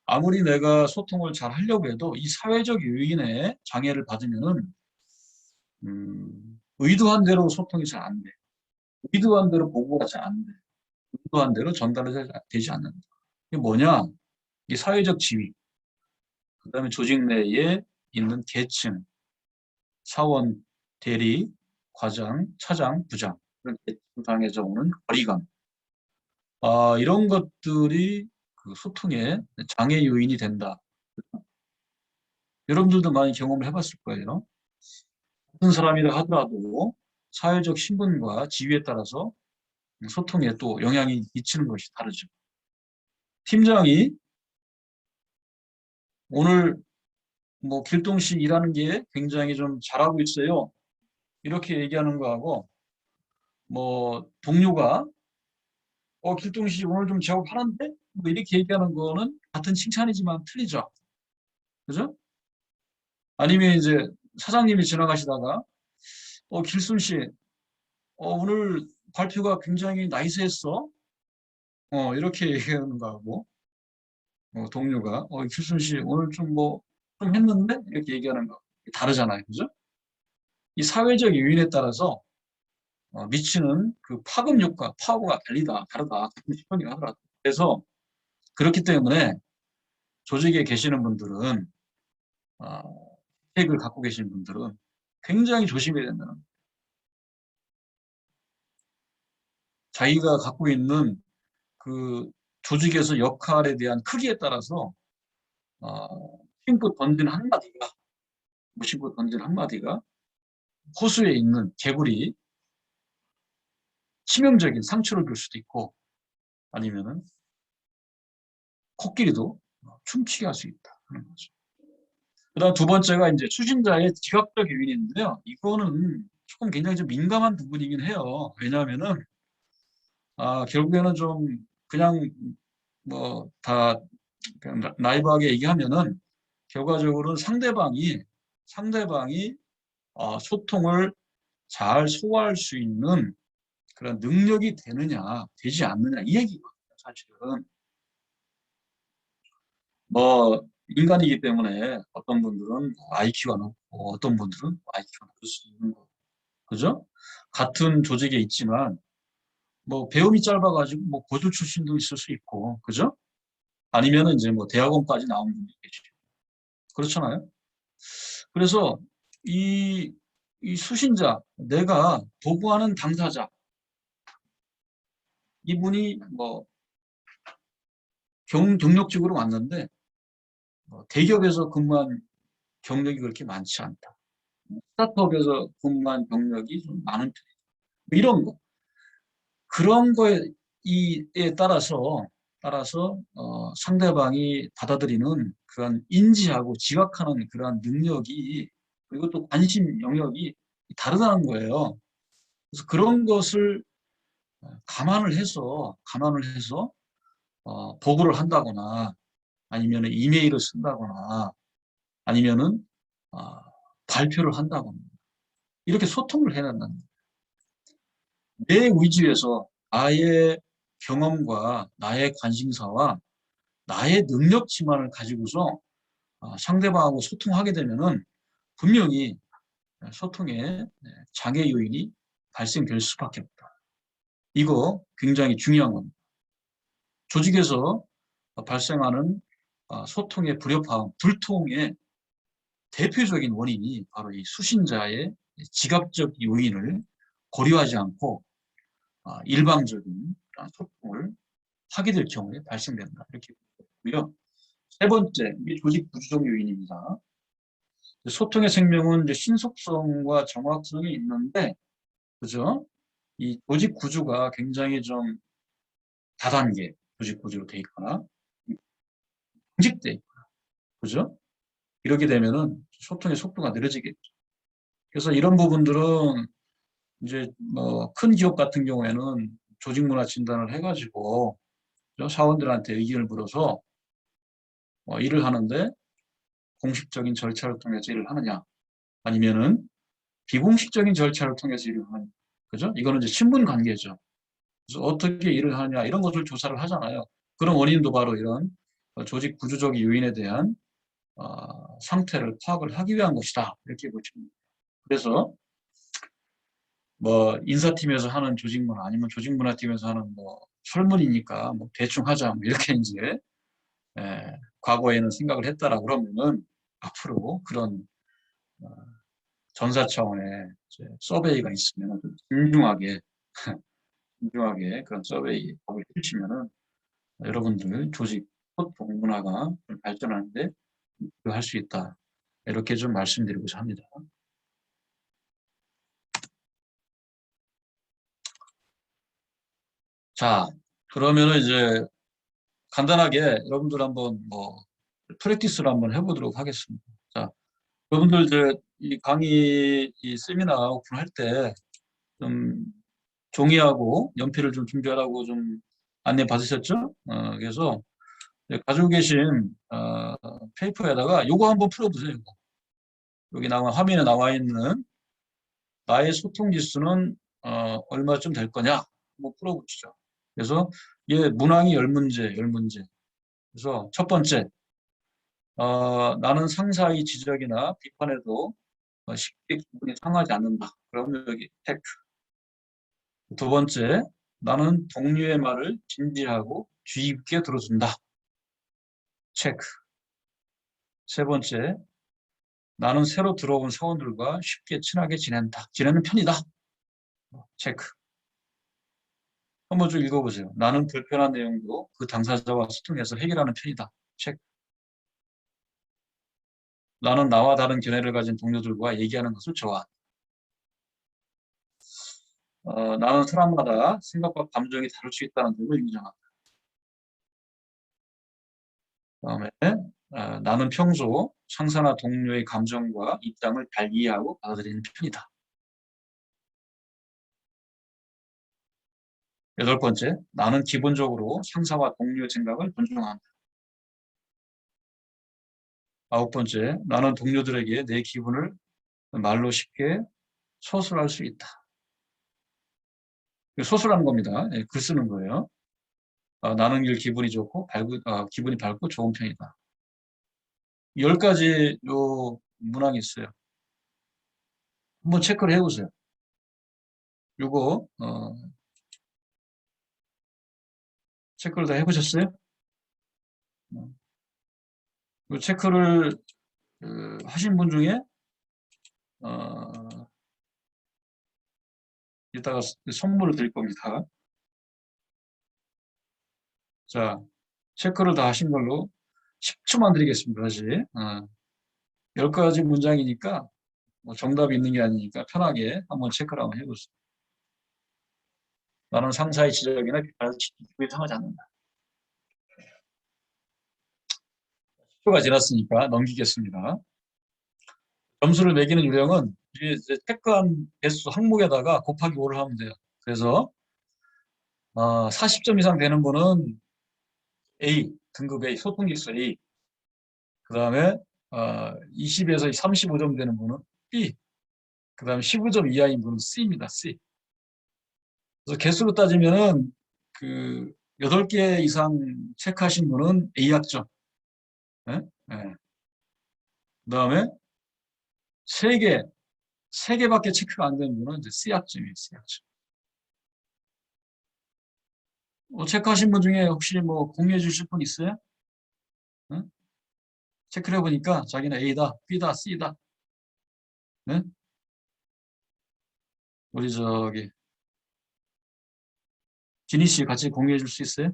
아무리 내가 소통을 잘 하려고 해도 이 사회적 요인에 장애를 받으면은 의도한 대로 소통이 잘 안 돼. 의도한 대로 보고가 잘 안 돼. 의도한 대로 전달이 되지 않는다. 이게 뭐냐? 이 사회적 지위, 그 다음에 조직 내에 있는 계층, 사원, 대리, 과장, 차장, 부장 이런 계층상에서 오는 거리감 이런 것들이 그 소통의 장애 요인이 된다. 여러분들도 많이 경험을 해봤을 거예요. 어떤 사람이라 하더라도 사회적 신분과 지위에 따라서 소통에 또 영향이 미치는 것이 다르죠. 팀장이 오늘 뭐 길동씨 일하는 게 굉장히 좀 잘하고 있어요. 이렇게 얘기하는 거하고 뭐 동료가 길동씨 오늘 좀 작업하는데? 뭐 이렇게 얘기하는 거는 같은 칭찬이지만 틀리죠. 그죠? 아니면 이제 사장님이 지나가시다가 길순씨 오늘 발표가 굉장히 나이스했어. 이렇게 얘기하는 거하고 동료가 길순씨 오늘 좀 했는데? 이렇게 얘기하는 거 다르잖아요. 그죠? 이 사회적 요인에 따라서 미치는 그 파급 효과, 파워가 다르다. 싶으니 하더라고요. 그래서 그렇기 때문에 조직에 계시는 분들은 혜택을 갖고 계신 분들은 굉장히 조심해야 된다는 거예요. 자기가 갖고 있는 그 조직에서 역할에 대한 크기에 따라서 무심코 던진 한마디가 호수에 있는 개구리 치명적인 상처를 줄 수도 있고 아니면은 코끼리도 춤추게 할 수 있다 하는 거죠. 그다음 두 번째가 이제 추진자의 지각적 요인인데요. 이거는 조금 굉장히 좀 민감한 부분이긴 해요. 왜냐하면은 결국에는 좀 그냥 뭐 다 나이브하게 얘기하면은 결과적으로는 상대방이 소통을 잘 소화할 수 있는 그런 능력이 되지 않느냐 이 얘기거든요. 사실은 뭐 인간이기 때문에 어떤 분들은 IQ가 높고 어떤 분들은 IQ가 높을 수 있는 거, 그죠? 같은 조직에 있지만 뭐 배움이 짧아가지고 뭐 고졸 출신도 있을 수 있고, 그죠? 아니면은 이제 뭐 대학원까지 나온 분도 계시고 그렇잖아요. 그래서 이 수신자, 내가 보고하는 당사자, 이분이 뭐 경력직으로 왔는데 대기업에서 근무한 경력이 그렇게 많지 않다. 스타트업에서 근무한 경력이 좀 많은 편이다. 뭐 이런 거. 그런 거에 따라서 상대방이 받아들이는 그런 인지하고 지각하는 그러한 능력이, 그리고 또 관심 영역이 다르다는 거예요. 그래서 그런 것을 감안을 해서 보고를 한다거나 아니면 이메일을 쓴다거나 아니면은 발표를 한다거나 이렇게 소통을 해야 한다는 거예요. 내 의지에서 나의 경험과 나의 관심사와 나의 능력치만을 가지고서 상대방하고 소통하게 되면은 분명히 소통에 장애 요인이 발생될 수밖에 없다. 이거 굉장히 중요한 겁니다. 조직에서 발생하는 소통의 불협화음, 불통의 대표적인 원인이 바로 이 수신자의 지각적 요인을 고려하지 않고 일방적인 소통을 하게 될 경우에 발생된다. 이렇게 보고요. 세 번째, 이게 조직 구조적 요인입니다. 소통의 생명은 이제 신속성과 정확성이 있는데, 그죠? 이 조직 구조가 굉장히 좀 다단계 조직 구조로 돼 있거나 경직돼 있거나, 그죠? 이렇게 되면은 소통의 속도가 느려지겠죠. 그래서 이런 부분들은 이제 뭐 큰 기업 같은 경우에는 조직 문화 진단을 해가지고 사원들한테 의견을 물어서 일을 하는데 공식적인 절차를 통해서 일을 하느냐, 아니면은 비공식적인 절차를 통해서 일을 하느냐, 그죠? 이거는 이제 신분 관계죠. 그래서 어떻게 일을 하냐 이런 것을 조사를 하잖아요. 그런 원인도 바로 이런 조직 구조적 요인에 대한 상태를 파악을 하기 위한 것이다. 이렇게 보시면 됩니다. 그래서 뭐 인사팀에서 하는 조직문화 아니면 조직문화팀에서 하는 뭐 설문이니까 뭐 대충 하자 뭐 이렇게 이제 과거에는 생각을 했다라 그러면은 앞으로 그런 전사 차원의 서베이가 있으면 신중하게 그런 서베이 법을 펼치면은 여러분들 조직 소통 문화가 발전하는데 할 수 있다. 이렇게 좀 말씀드리고자 합니다. 자, 그러면은 이제 간단하게 여러분들 한번 뭐 프랙티스를 한번 해보도록 하겠습니다. 자, 여러분들 이제 이 강의 이 세미나 오픈할 때 좀 종이하고 연필을 좀 준비하라고 좀 안내 받으셨죠? 그래서 가지고 계신 페이퍼에다가 요거 한번 풀어보세요. 요거. 여기 화면에 나와 있는 나의 소통 지수는 얼마쯤 될 거냐? 한번 풀어보시죠. 그래서 얘 문항이 10문제. 그래서 첫 번째, 나는 상사의 지적이나 비판에도 쉽게 기분이 상하지 않는다. 그러면 여기 체크. 두 번째, 나는 동료의 말을 진지하고 주의 깊게 들어준다. 체크. 세 번째, 나는 새로 들어온 사원들과 쉽게 친하게 지내는 편이다. 체크. 한번 좀 읽어보세요. 나는 불편한 내용도 그 당사자와 소통해서 해결하는 편이다. 체크. 나는 나와 다른 견해를 가진 동료들과 얘기하는 것을 좋아한다. 나는 사람마다 생각과 감정이 다를 수 있다는 점을 인정한다. 다음에 나는 평소 상사나 동료의 감정과 입장을 잘 이해하고 받아들이는 편이다. 여덟 번째, 나는 기본적으로 상사와 동료의 생각을 존중한다. 9번째, 나는 동료들에게 내 기분을 말로 쉽게 서술할 수 있다. 서술하는 겁니다. 예, 글 쓰는 거예요. 나는 늘 기분이 좋고 기분이 밝고 좋은 편이다. 10가지 요 문항이 있어요. 한번 체크를 해보세요. 요거 체크를 다 해보셨어요? 요 체크를 하신 분 중에 이따가 선물을 드릴 겁니다. 자, 체크를 다 하신 걸로 10초만 드리겠습니다. 다시 10가지 문장이니까 뭐 정답이 있는 게 아니니까 편하게 한번 체크를 한번 해보세요. 나는 상사의 지적이나 비판에서 기분이 상하지 않는다. 10초가 지났으니까 넘기겠습니다. 점수를 매기는 요령은 이제 체크한 개수 항목에다가 곱하기 5를 하면 돼요. 그래서 40점 이상 되는 분은 A, 등급 A, 소통지수 A. 그 다음에 20에서 35점 되는 분은 B. 그 다음에 15점 이하인 분은 C입니다. C. 그래서 개수로 따지면은 8개 이상 체크하신 분은 A 학점. 네? 네. 그 다음에 3개밖에 체크가 안 되는 분은 이제 C 학점이에요. C 학점. 체크하신 분 중에 혹시 뭐 공유해 주실 분 있어요? 응? 체크를 해보니까 자기는 A다, B다, C다. 네? 우리 지니 씨 같이 공유해 줄 수 있어요?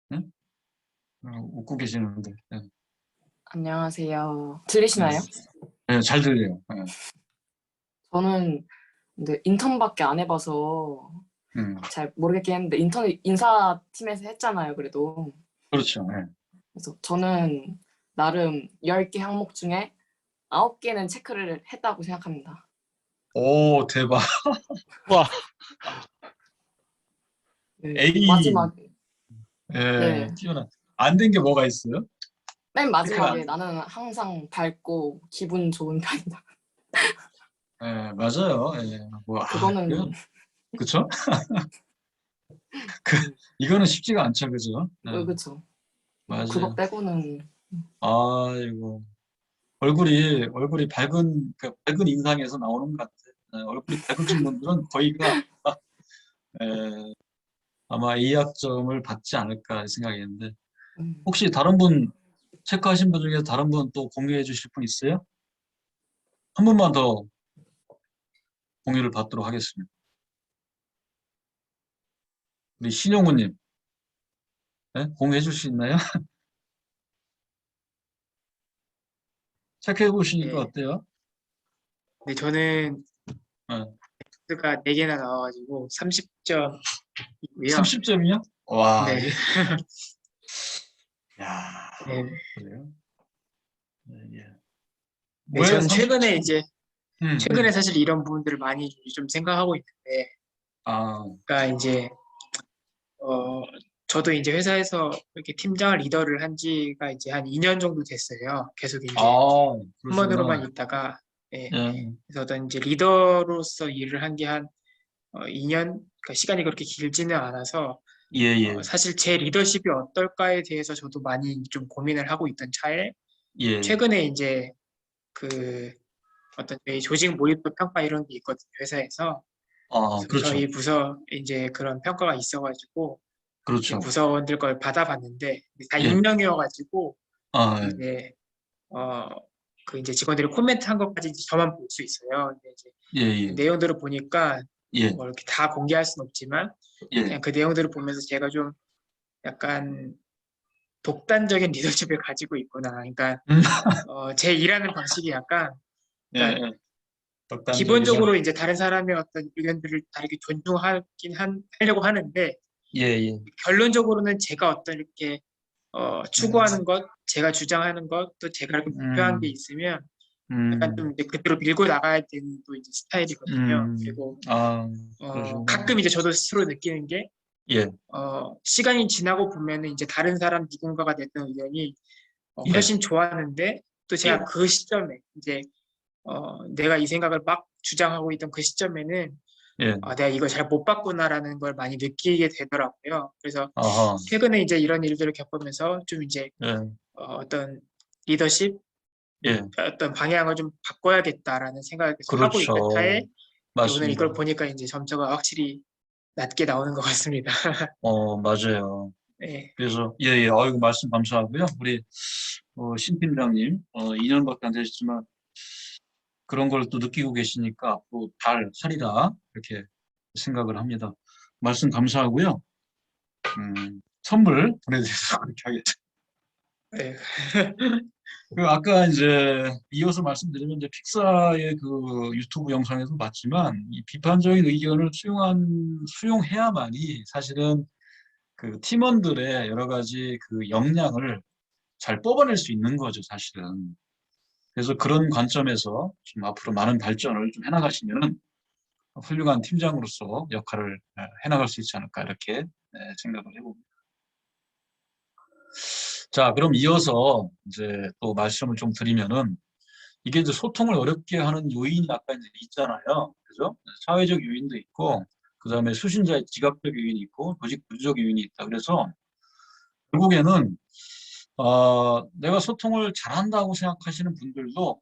네? 웃고 계시는데. 네. 안녕하세요. 들리시나요? 네, 잘 들려요. 네. 저는 근데 인턴밖에 안 해봐서 잘 모르겠긴 했는데 인사팀에서 했잖아요, 그래도. 그렇죠. 네. 그래서 저는 나름 10개 항목 중에 9개는 체크를 했다고 생각합니다. 오, 대박. 와. 네, A. 마지막에. 네, 네. 뛰어나. 안 된 게 뭐가 있어요? 맨 마지막에 나는 항상 밝고 기분 좋은 편이다. 네, 맞아요. 네. 뭐, 그거는 그쵸? 이거는 쉽지가 않죠, 그죠? 네. 그렇죠. 맞아요. 그거 빼고는 아이고. 얼굴이 밝은 인상에서 나오는 것 같아요. 네, 얼굴이 밝으신 분들은 거의가 아마 A 학점을 받지 않을까 생각했는데, 혹시 다른 분 체크하신 분 중에 다른 분 또 공유해 주실 분 있어요? 한 분만 더 공유를 받도록 하겠습니다. 우리 신용우님, 네? 공유해 줄 수 있나요? 체크해 보시니까 네. 어때요? 네, 저는 네. 가 4개나 나와가지고 30점이고요. 30점이요? 와. 네. 야, 네. 그래요? 네, 네, 저는 최근에 30점? 최근에 사실 이런 부분들을 많이 좀 생각하고 있는데, 그러니까 이제 저도 이제 회사에서 이렇게 팀장을 리더를 한 지가 이제 한 2년 정도 됐어요. 계속 이제 팀원으로만 있다가, 네. 그래서 어떤 이제 리더로서 일을 한 게 한 2년, 그러니까 시간이 그렇게 길지는 않아서 사실 제 리더십이 어떨까에 대해서 저도 많이 좀 고민을 하고 있던 차에 최근에 이제 어떤 저희 조직 몰입도 평가 이런 게 있거든요, 회사에서. 그렇죠. 저희 부서 이제 그런 평가가 있어가지고 그렇죠. 부서원들 걸 받아봤는데 다 익명이어가지고 이제 이제 직원들이 코멘트 한 것까지 이제 저만 볼 수 있어요. 근데 이제 내용들을 보니까 뭐 이렇게 다 공개할 수는 없지만 그냥 그 내용들을 보면서 제가 좀 약간 독단적인 리더십을 가지고 있구나. 그러니까 제 일하는 방식이 약간 그러니까 기본적으로 이제 다른 사람의 어떤 의견들을 다르게 하려고 하는데 결론적으로는 제가 어떤 이렇게 추구하는 것, 제가 주장하는 것, 또 제가 이렇게 목표한 게 있으면 약간 좀 이제 그대로 밀고 나가야 되는 또 이제 스타일이거든요. 그리고 가끔 이제 저도 스스로 느끼는 게 시간이 지나고 보면은 이제 다른 사람 누군가가 냈던 의견이 훨씬 좋았는데 또 제가 예. 그 시점에 이제 내가 이 생각을 막 주장하고 있던 그 시점에는 예. 내가 이걸 잘 못 봤구나라는 걸 많이 느끼게 되더라고요. 그래서 아하. 최근에 이제 이런 일들을 겪으면서 좀 이제 예. 어떤 리더십 예. 어떤 방향을 좀 바꿔야겠다라는 생각을 계속 하고 그렇죠. 있던 차에 오늘 맞습니다. 이걸 보니까 이제 점수가 확실히 낮게 나오는 것 같습니다. 맞아요. 네. 그래서 예, 아이고 말씀 감사하고요. 우리 신 팀장님 2년밖에 안 되셨지만 그런 걸 또 느끼고 계시니까 앞으로 하리라 이렇게 생각을 합니다. 말씀 감사하고요. 선물 보내드리도록 그렇게 하겠습니다. 네. 그 아까 이제 이어서 말씀드리면 이제 픽사의 그 유튜브 영상에도 봤지만 이 비판적인 의견을 수용해야만이 사실은 그 팀원들의 여러 가지 그 역량을 잘 뽑아낼 수 있는 거죠, 사실은. 그래서 그런 관점에서 좀 앞으로 많은 발전을 좀 해나가시면은 훌륭한 팀장으로서 역할을 해나갈 수 있지 않을까 이렇게 생각을 해봅니다. 자, 그럼 이어서 이제 또 말씀을 좀 드리면은 이게 이제 소통을 어렵게 하는 요인이 아까 이제 있잖아요. 그죠? 사회적 요인도 있고, 그 다음에 수신자의 지각적 요인이 있고, 조직 구조적 요인이 있다. 그래서 결국에는 내가 소통을 잘한다고 생각하시는 분들도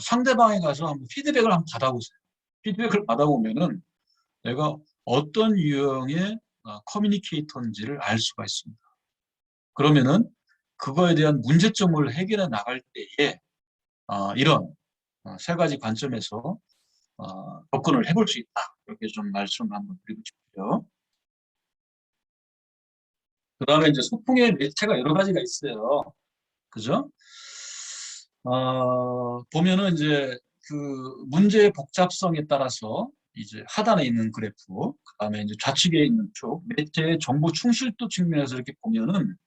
상대방에 가서 한번 피드백을 한번 받아보세요. 피드백을 받아보면은 내가 어떤 유형의 커뮤니케이터인지를 알 수가 있습니다. 그러면은 그거에 대한 문제점을 해결해 나갈 때에 이런 세 가지 관점에서 접근을 해볼 수 있다. 이렇게 좀 말씀을 한번 드리고 싶고요. 그 다음에 이제 소통의 매체가 여러 가지가 있어요. 그죠? 보면은 이제 그 문제의 복잡성에 따라서 이제 하단에 있는 그래프, 그 다음에 이제 좌측에 있는 쪽, 매체의 정보 충실도 측면에서 이렇게 보면은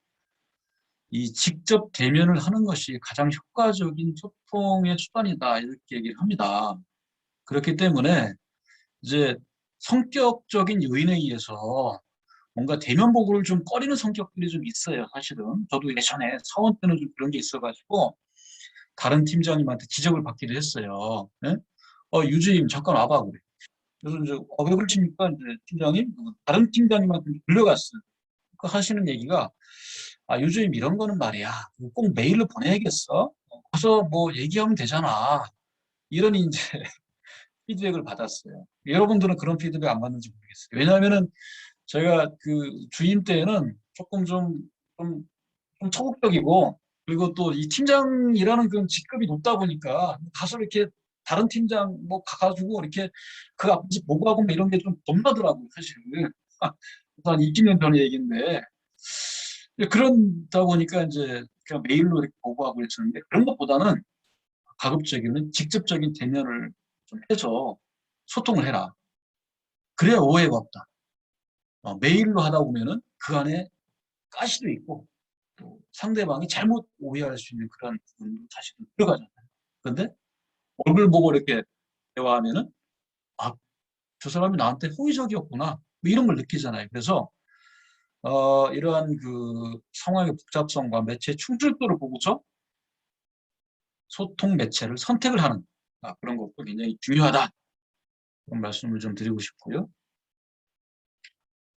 이 직접 대면을 하는 것이 가장 효과적인 소통의 수단이다. 이렇게 얘기를 합니다. 그렇기 때문에 이제 성격적인 요인에 의해서 뭔가 대면 보고를 좀 꺼리는 성격들이 좀 있어요, 사실은. 저도 예전에 사원 때는 좀 그런 게 있어가지고 다른 팀장님한테 지적을 받기도 했어요. 네? 유주임 잠깐 와봐 그래. 그래서 이제 왜 그러십니까, 이제 팀장님? 다른 팀장님한테 불려갔어요. 그 하시는 얘기가 유주임 이런 거는 말이야. 꼭 메일로 보내야겠어. 가서 뭐 얘기하면 되잖아. 이런 이제 피드백을 받았어요. 여러분들은 그런 피드백 안 받는지 모르겠어요. 왜냐하면은 제가 그 주임 때는 조금 좀 소극적이고, 그리고 또 이 팀장이라는 그런 직급이 높다 보니까 가서 이렇게 다른 팀장 뭐 가가지고 이렇게 그 앞에서 보고하고 뭐 이런 게 좀 겁나더라고요, 사실. 한 20년 전의 얘기인데. 그러다 보니까 이제 그냥 메일로 이렇게 보고하고 그랬었는데, 그런 것보다는 가급적이면 직접적인 대면을 좀 해서 소통을 해라. 그래야 오해가 없다. 메일로 하다 보면은 그 안에 가시도 있고 또 상대방이 잘못 오해할 수 있는 그런 부분도 사실은 들어가잖아요. 그런데 얼굴 보고 이렇게 대화하면은 저 사람이 나한테 호의적이었구나, 뭐 이런 걸 느끼잖아요. 그래서 이러한 그 상황의 복잡성과 매체의 충실도를 보고서 소통 매체를 선택을 하는 그런 것도 굉장히 중요하다. 그런 말씀을 좀 드리고 싶고요.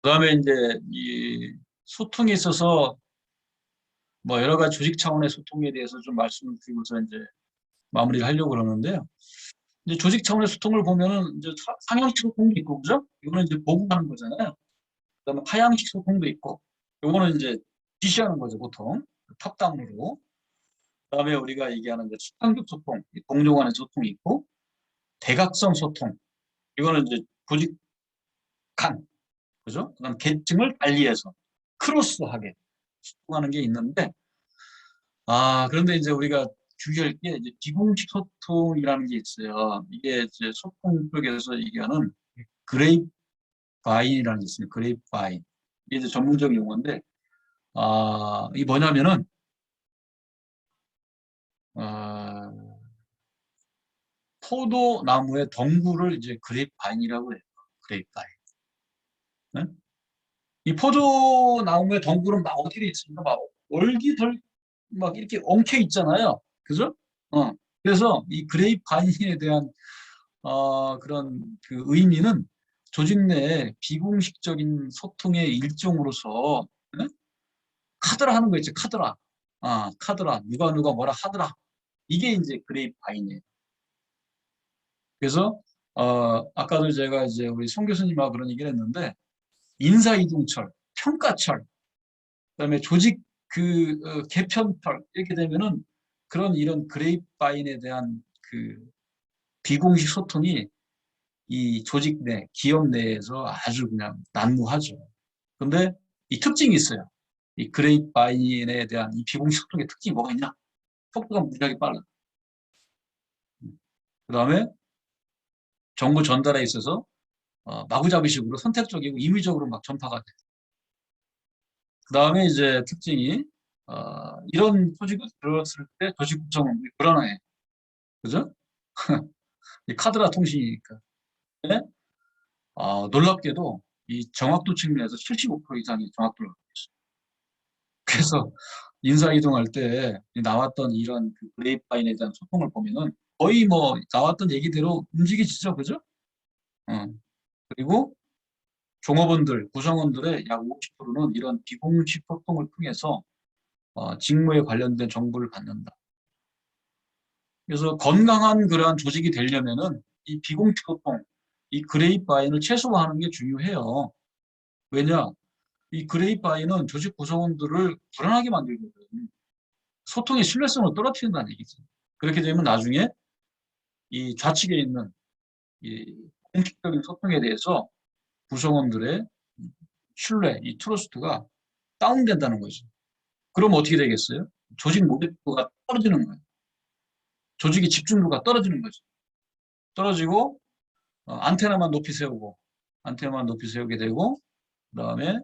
그 다음에 이제 이 소통에 있어서 뭐 여러 가지 조직 차원의 소통에 대해서 좀 말씀을 드리고서 이제 마무리를 하려고 그러는데요. 이제 조직 차원의 소통을 보면은 이제 상향식 소통도 있고, 그죠? 이거는 이제 보고하는 거잖아요. 그다음에 하향식 소통도 있고, 이거는 이제 지시하는 거죠, 보통 탑다운으로. 그다음에 우리가 얘기하는 이제 수평적 소통, 동료 간의 소통이 있고, 대각성 소통, 이거는 이제 조직 간, 그죠? 그다음 계층을 달리해서 크로스하게 소통하는 게 있는데, 그런데 이제 우리가 주의할 게 이제 비공식 소통이라는 게 있어요. 이게 이제 소통 쪽에서 얘기하는 그레이프 바인이라는 게 있습니다. 그레이프 바인. 이게 이제 전문적인 용어인데, 이게 뭐냐면은, 포도나무의 덩굴을 이제 그레이프 바인이라고 해요. 그레이프 바인. 네? 이 포도나무의 덩굴은 막 어디에 있습니까? 막 막 이렇게 엉켜 있잖아요. 그죠? 그래서 이 그레이프 바인에 대한 그런 그 의미는 조직 내 비공식적인 소통의 일종으로서 카드라 하는 거 있죠. 카드라. 카드라. 누가 뭐라 하더라. 이게 이제 그레이프 바인이에요. 그래서 아까도 제가 이제 우리 송 교수님하고 그런 얘기를 했는데 인사이동철, 평가철, 그다음에 조직 개편철 이렇게 되면은 그런 이런 그레이프 바인에 대한 그 비공식 소통이 이 조직 내, 기업 내에서 아주 그냥 난무하죠. 근데 이 특징이 있어요. 이 그레이프 바인에 대한 이 비공식 소통의 특징이 뭐가 있냐? 속도가 무지하게 빨라. 그 다음에 정보 전달에 있어서 마구잡이식으로 선택적이고 임의적으로 막 전파가 돼. 그 다음에 이제 특징이 이런 조직을 들었을 때 조직 구성은 불안해. 그죠? 이 카드라 통신이니까. 네? 놀랍게도 이 정확도 측면에서 75% 이상이 정확도를 갖고 있어요. 그래서 인사이동할 때 나왔던 이런 그 그레이프바인에 대한 소통을 보면은 거의 뭐 나왔던 얘기대로 움직이지죠. 그죠? 그리고 종업원들, 구성원들의 약 50%는 이런 비공식 소통을 통해서 직무에 관련된 정보를 받는다. 그래서 건강한 그러한 조직이 되려면은 이 비공식 소통, 이 그레이프바인을 최소화하는 게 중요해요. 왜냐? 이 그레이프바인은 조직 구성원들을 불안하게 만들거든. 소통의 신뢰성을 떨어뜨린다는 얘기죠. 그렇게 되면 나중에 이 좌측에 있는 이 공식적인 소통에 대해서 구성원들의 신뢰, 이 트러스트가 다운된다는 거죠. 그럼 어떻게 되겠어요? 조직 몰입도가 떨어지는 거예요. 조직의 집중도가 떨어지는 거죠. 떨어지고 안테나만 높이 세우고 안테나만 높이 세우게 되고 그다음에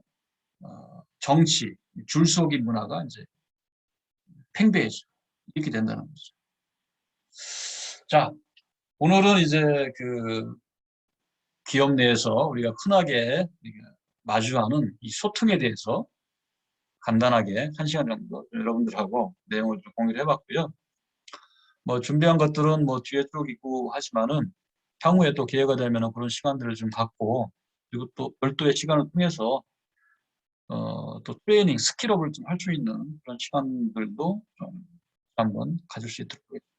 정치, 줄서기 문화가 이제 팽배해져. 이렇게 된다는 거죠. 자, 오늘은 이제 그 기업 내에서 우리가 흔하게 마주하는 이 소통에 대해서 간단하게 1시간 정도 여러분들하고 내용을 좀 공유를 해봤고요. 뭐 준비한 것들은 뭐 뒤에 쭉 있고 하지만은 향후에 또 기회가 되면 그런 시간들을 좀 갖고 그리고 또 별도의 시간을 통해서 또 트레이닝, 스킬업을 좀 할 수 있는 그런 시간들도 좀 한번 가질 수 있도록 하겠습니다.